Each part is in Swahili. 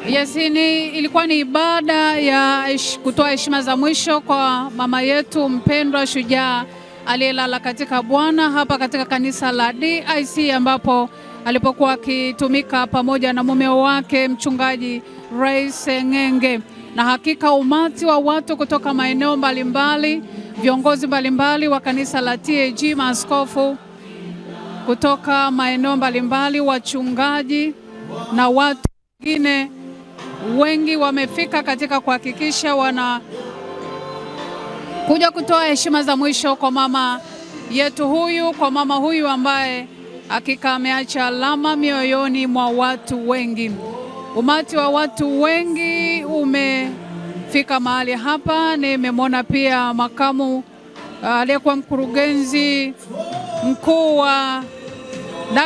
Yes, ilikuwa ni ibada ya kutoa heshima za mwisho kwa mama yetu mpendwa shujaa aliyelala katika Bwana hapa katika kanisa la DIC, ambapo alipokuwa akitumika pamoja na mume wake mchungaji Ray Seng'enge. Na hakika umati wa watu kutoka maeneo mbalimbali, viongozi mbalimbali wa kanisa la TAG, maaskofu kutoka maeneo mbalimbali, wachungaji na watu wengine wengi wamefika katika kuhakikisha wana kuja kutoa heshima za mwisho kwa mama yetu huyu, kwa mama huyu ambaye hakika ameacha alama mioyoni mwa watu wengi. Umati wa watu wengi umefika mahali hapa. Nimemwona pia makamu aliyekuwa mkurugenzi mkuu wa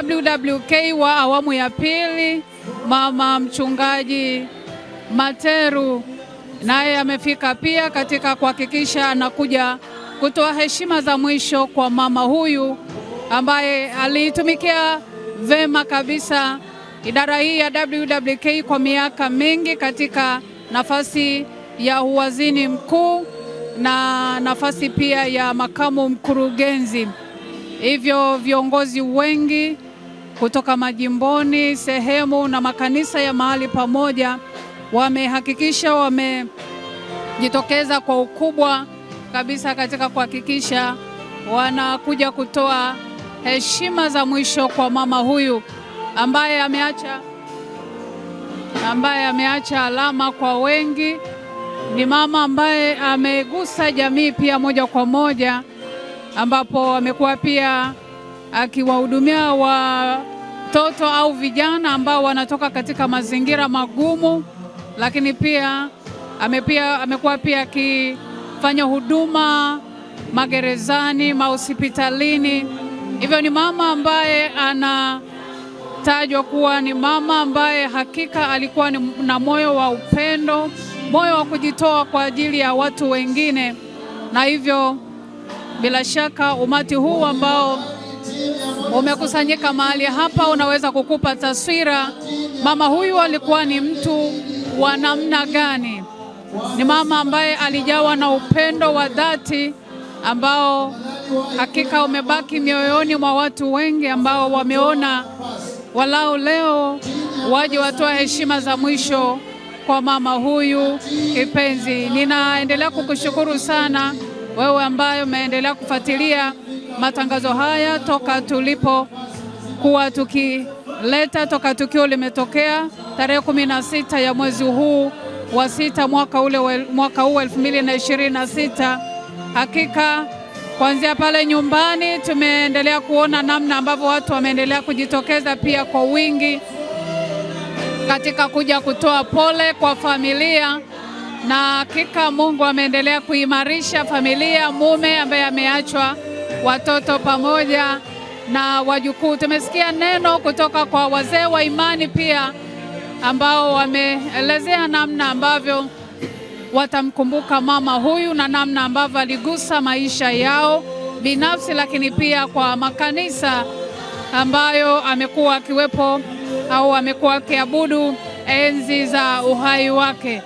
WWK wa awamu ya pili, mama mchungaji Materu, naye amefika pia katika kuhakikisha anakuja kutoa heshima za mwisho kwa mama huyu ambaye alitumikia vema kabisa idara hii ya WWK kwa miaka mingi katika nafasi ya uwazini mkuu na nafasi pia ya makamu mkurugenzi. Hivyo viongozi wengi kutoka majimboni, sehemu na makanisa ya mahali pamoja wamehakikisha wamejitokeza kwa ukubwa kabisa katika kuhakikisha wanakuja kutoa heshima za mwisho kwa mama huyu ambaye ameacha alama kwa wengi. Ni mama ambaye amegusa jamii pia moja kwa moja, ambapo amekuwa pia akiwahudumia watoto au vijana ambao wanatoka katika mazingira magumu, lakini pia amekuwa pia akifanya huduma magerezani, mahospitalini. Hivyo ni mama ambaye anatajwa kuwa ni mama ambaye hakika alikuwa na moyo wa upendo, moyo wa kujitoa kwa ajili ya watu wengine. Na hivyo bila shaka umati huu ambao umekusanyika mahali hapa unaweza kukupa taswira mama huyu alikuwa ni mtu wa namna gani. Ni mama ambaye alijawa na upendo wa dhati ambao hakika umebaki mioyoni mwa watu wengi ambao wameona walao leo waje watoa heshima za mwisho kwa mama huyu kipenzi. Ninaendelea kukushukuru sana wewe ambaye umeendelea kufuatilia matangazo haya toka tulipokuwa tukileta, toka tukio limetokea tarehe 16 ya mwezi huu wa 6 mwaka huu 2026. Hakika kuanzia pale nyumbani tumeendelea kuona namna ambavyo watu wameendelea kujitokeza pia kwa wingi katika kuja kutoa pole kwa familia, na hakika Mungu ameendelea kuimarisha familia, mume ambaye ameachwa, watoto pamoja na wajukuu. Tumesikia neno kutoka kwa wazee wa imani pia ambao wameelezea namna ambavyo watamkumbuka mama huyu na namna ambavyo aligusa maisha yao binafsi, lakini pia kwa makanisa ambayo amekuwa akiwepo au amekuwa akiabudu enzi za uhai wake.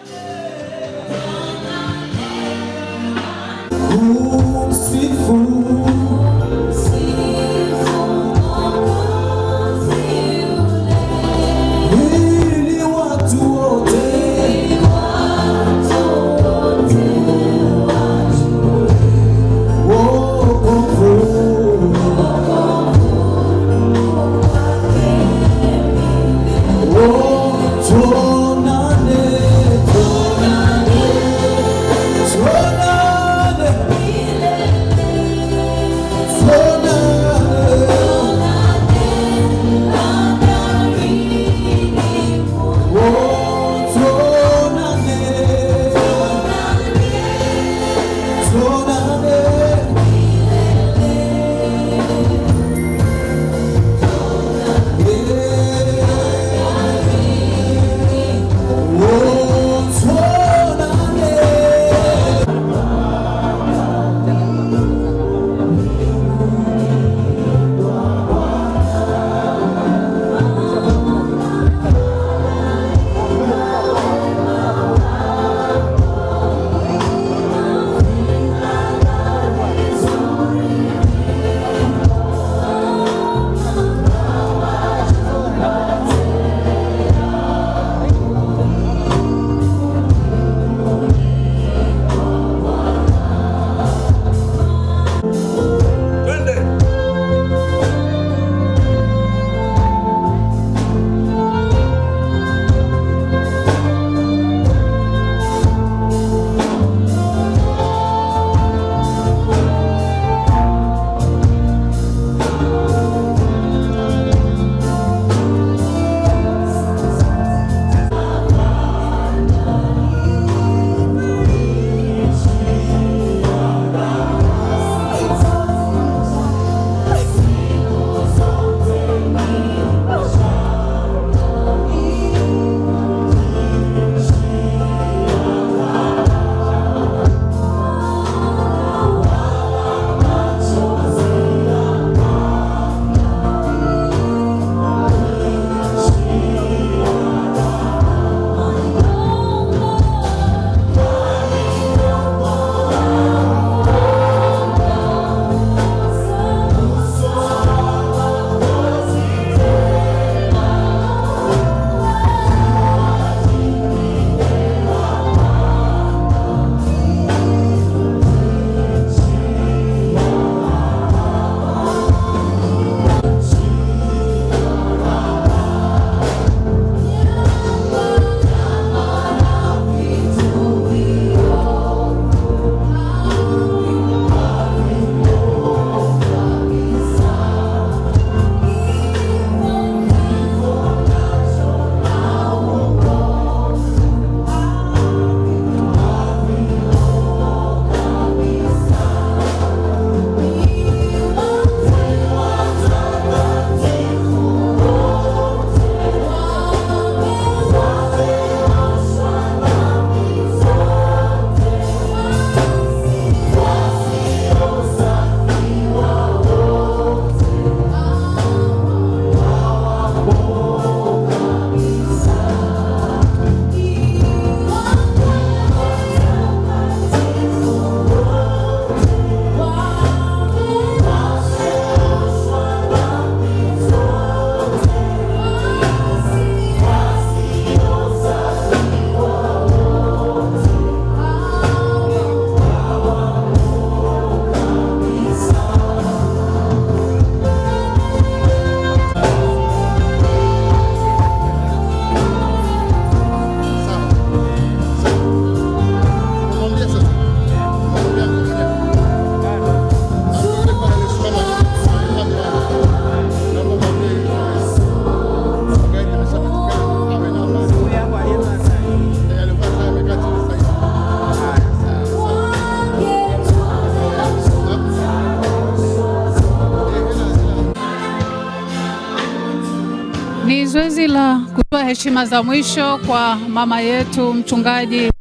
Ni zoezi la kutoa heshima za mwisho kwa mama yetu Mchungaji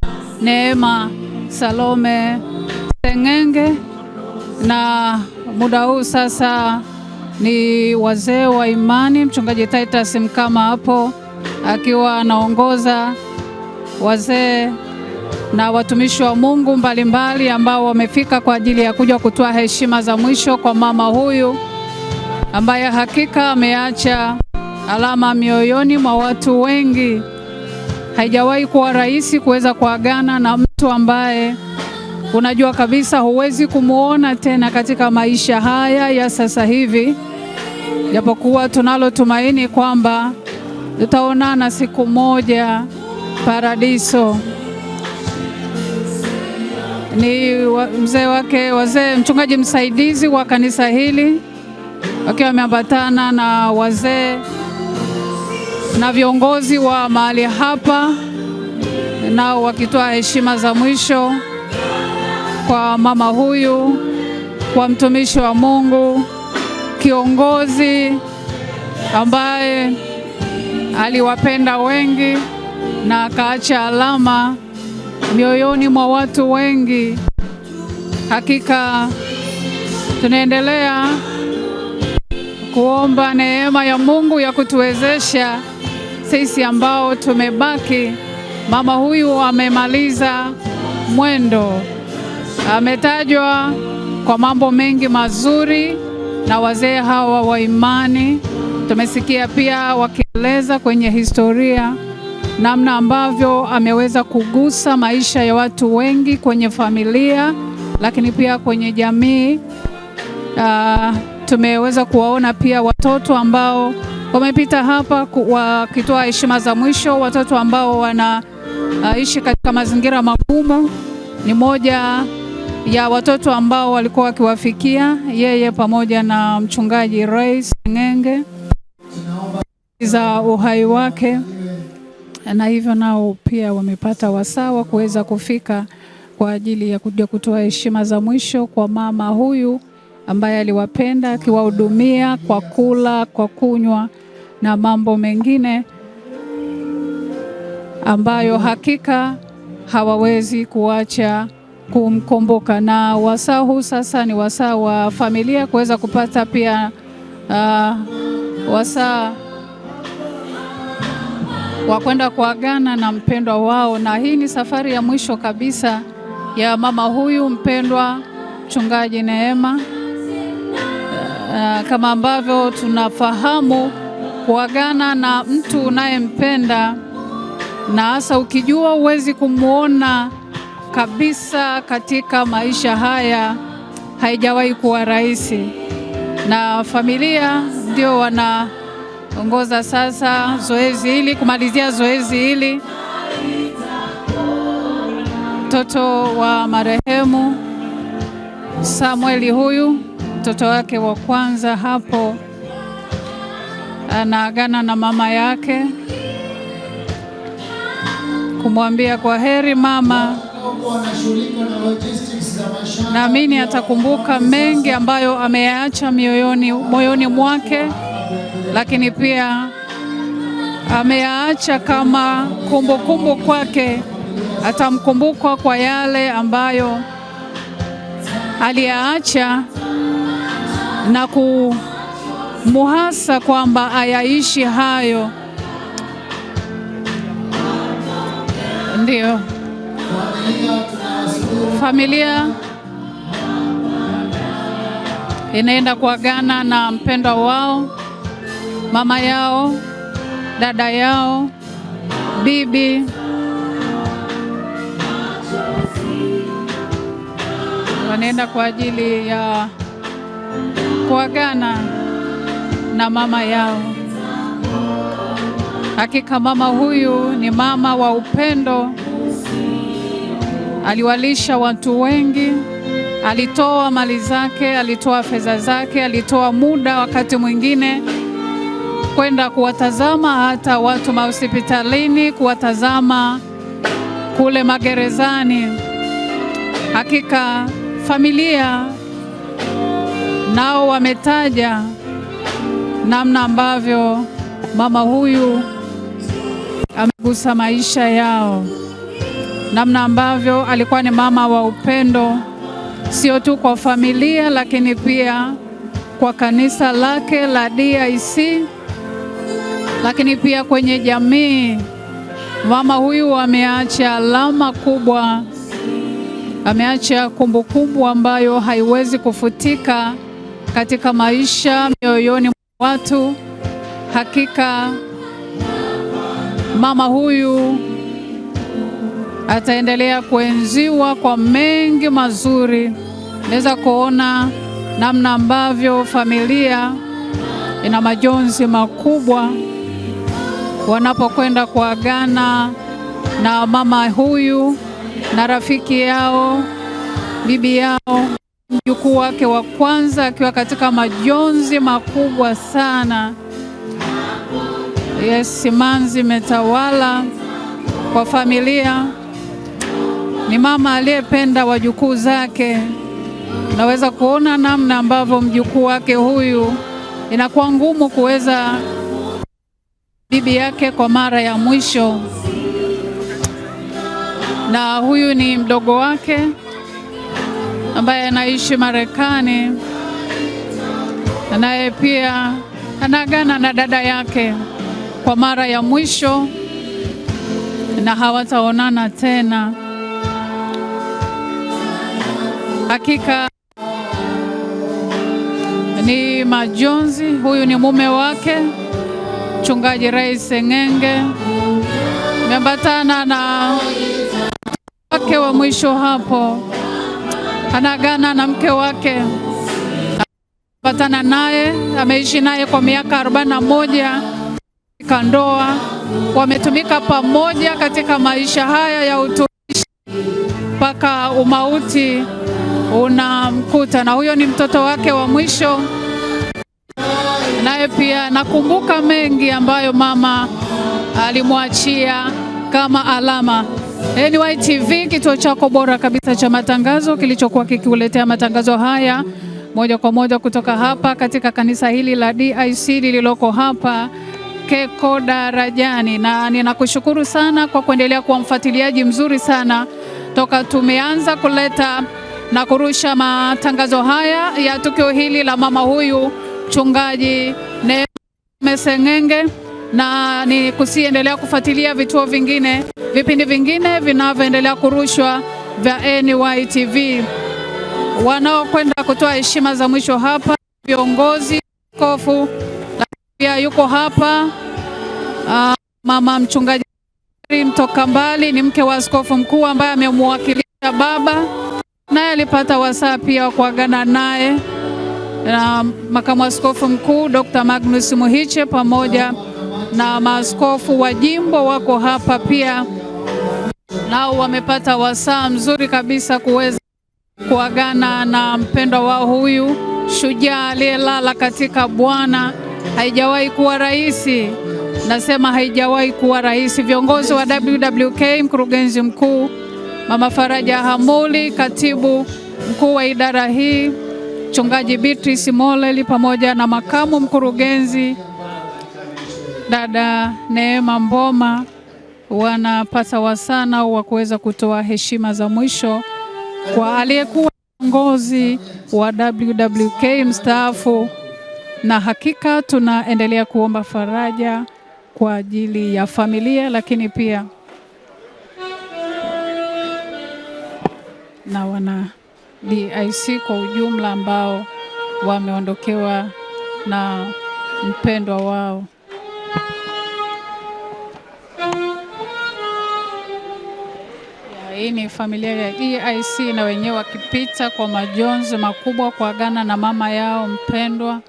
Neema Salome Seng'enge, na muda huu sasa ni wazee wa imani, Mchungaji Titus Mkama hapo akiwa anaongoza wazee na watumishi wa Mungu mbalimbali ambao wamefika kwa ajili ya kuja kutoa heshima za mwisho kwa mama huyu ambaye hakika ameacha alama mioyoni mwa watu wengi. Haijawahi kuwa rahisi kuweza kuagana na mtu ambaye unajua kabisa huwezi kumuona tena katika maisha haya ya sasa hivi, japokuwa tunalo tumaini kwamba tutaonana siku moja paradiso. Ni wazee mchungaji msaidizi wa kanisa hili wakiwa wameambatana na wazee na viongozi wa mahali hapa, nao wakitoa heshima za mwisho kwa mama huyu, kwa mtumishi wa Mungu, kiongozi ambaye aliwapenda wengi na akaacha alama mioyoni mwa watu wengi. Hakika tunaendelea kuomba neema ya Mungu ya kutuwezesha sisi ambao tumebaki. Mama huyu amemaliza mwendo, ametajwa kwa mambo mengi mazuri na wazee hawa wa imani. Tumesikia pia wakieleza kwenye historia namna ambavyo ameweza kugusa maisha ya watu wengi kwenye familia, lakini pia kwenye jamii. Tumeweza kuwaona pia watoto ambao wamepita hapa wakitoa heshima za mwisho, watoto ambao wanaishi katika mazingira magumu. Ni moja ya watoto ambao walikuwa wakiwafikia yeye pamoja na mchungaji Ray Seng'enge za uhai wake, na hivyo nao pia wamepata wasaa wa kuweza kufika kwa ajili ya kuja kutoa heshima za mwisho kwa mama huyu ambaye aliwapenda, akiwahudumia kwa kula, kwa kunywa na mambo mengine ambayo hakika hawawezi kuacha kumkumbuka. Na wasaa huu sasa ni wasaa wa familia kuweza kupata pia wasaa wa kwenda kuagana na mpendwa wao, na hii ni safari ya mwisho kabisa ya mama huyu mpendwa Mchungaji Neema. Kama ambavyo tunafahamu, kuagana na mtu unayempenda, na hasa ukijua huwezi kumuona kabisa katika maisha haya, haijawahi kuwa rahisi, na familia ndio wanaongoza sasa zoezi hili, kumalizia zoezi hili. Mtoto wa marehemu Samueli huyu, mtoto wake wa kwanza hapo, anaagana na mama yake kumwambia kwa heri mama. Naamini atakumbuka mengi ambayo ameyaacha moyoni mwake, lakini pia ameyaacha kama kumbukumbu kwake. Atamkumbuka kwa yale ambayo aliyaacha na kumuhasa kwamba ayaishi hayo. Ndio familia inaenda kuagana na mpendwa wao, mama yao, dada yao, bibi. Wanaenda kwa ajili ya kuagana na mama yao. Hakika mama huyu ni mama wa upendo, aliwalisha watu wengi, alitoa mali zake, alitoa fedha zake, alitoa muda wakati mwingine kwenda kuwatazama hata watu mahospitalini, kuwatazama kule magerezani. Hakika familia nao wametaja namna ambavyo mama huyu amegusa maisha yao, namna ambavyo alikuwa ni mama wa upendo, sio tu kwa familia, lakini pia kwa kanisa lake la DIC, lakini pia kwenye jamii. Mama huyu ameacha alama kubwa, ameacha kumbukumbu ambayo haiwezi kufutika katika maisha, mioyoni mwa watu. Hakika mama huyu ataendelea kuenziwa kwa mengi mazuri. Naweza kuona namna ambavyo familia ina majonzi makubwa wanapokwenda kuagana na mama huyu na rafiki yao, bibi yao, mjukuu wake wa kwanza, akiwa katika majonzi makubwa sana. Yes, simanzi imetawala kwa familia. Ni mama aliyependa wajukuu zake. Naweza kuona namna ambavyo mjukuu wake huyu inakuwa ngumu kuweza bibi yake kwa mara ya mwisho, na huyu ni mdogo wake ambaye anaishi Marekani, naye pia anaagana na dada yake kwa mara ya mwisho na hawataonana tena. Hakika ni majonzi. Huyu ni mume wake, Mchungaji Ray Seng'enge, ameambatana na wake wa mwisho hapo, anaagana na mke wake, ameambatana naye, ameishi naye kwa miaka 41 katika ndoa, wametumika pamoja katika maisha haya ya utumishi mpaka umauti unamkuta. Na huyo ni mtoto wake wa mwisho, naye pia nakumbuka mengi ambayo mama alimwachia kama alama. NY TV, kituo chako bora kabisa cha matangazo, kilichokuwa kikuletea matangazo haya moja kwa moja kutoka hapa katika kanisa hili la DIC lililoko hapa Keko Darajani. Na ninakushukuru sana kwa kuendelea kuwa mfuatiliaji mzuri sana toka tumeanza kuleta na kurusha matangazo haya ya tukio hili la mama huyu Mchungaji Neema Seng'enge, na ni kusiendelea kufuatilia vituo vingine, vipindi vingine vinavyoendelea kurushwa vya NY TV. Wanaokwenda kutoa heshima za mwisho hapa viongozi, askofu, pia yuko hapa mama Mchungaji mtoka mbali, ni mke wa askofu mkuu ambaye amemwakilisha baba, naye alipata wasaa pia kuagana naye, na makamu askofu mkuu Dr. Magnus Muhiche pamoja na maaskofu wa jimbo wako hapa pia, nao wamepata wasaa mzuri kabisa kuweza kuagana na mpendwa wao huyu shujaa aliyelala katika Bwana. Haijawahi kuwa rahisi, nasema haijawahi kuwa rahisi. Viongozi wa WWK, mkurugenzi mkuu Mama Faraja Hamuli, katibu mkuu wa idara hii Mchungaji Beatrice Moleli, pamoja na makamu mkurugenzi dada Neema Mboma, wanapata wasana wa kuweza kutoa heshima za mwisho kwa aliyekuwa kiongozi wa WWK mstaafu. Na hakika tunaendelea kuomba faraja kwa ajili ya familia, lakini pia na wana DIC kwa ujumla ambao wameondokewa na mpendwa wao. Hii ni familia ya DIC na wenyewe wakipita kwa majonzi makubwa kuagana na mama yao mpendwa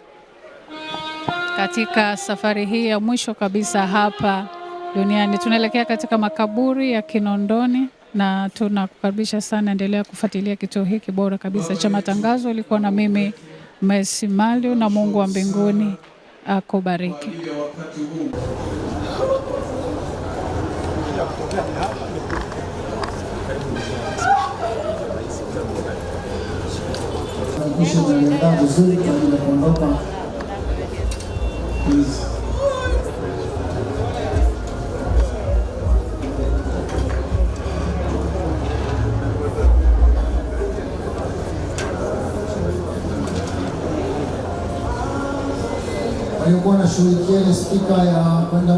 katika safari hii ya mwisho kabisa hapa duniani. Tunaelekea katika makaburi ya Kinondoni na tunakukaribisha sana, endelea kufuatilia kituo hiki bora kabisa cha matangazo. Ulikuwa na mimi Messi Malio, na Mungu wa mbinguni akubariki. Vizuri kwa ajili ya kuondoka. ashughulikie spika ya kwenda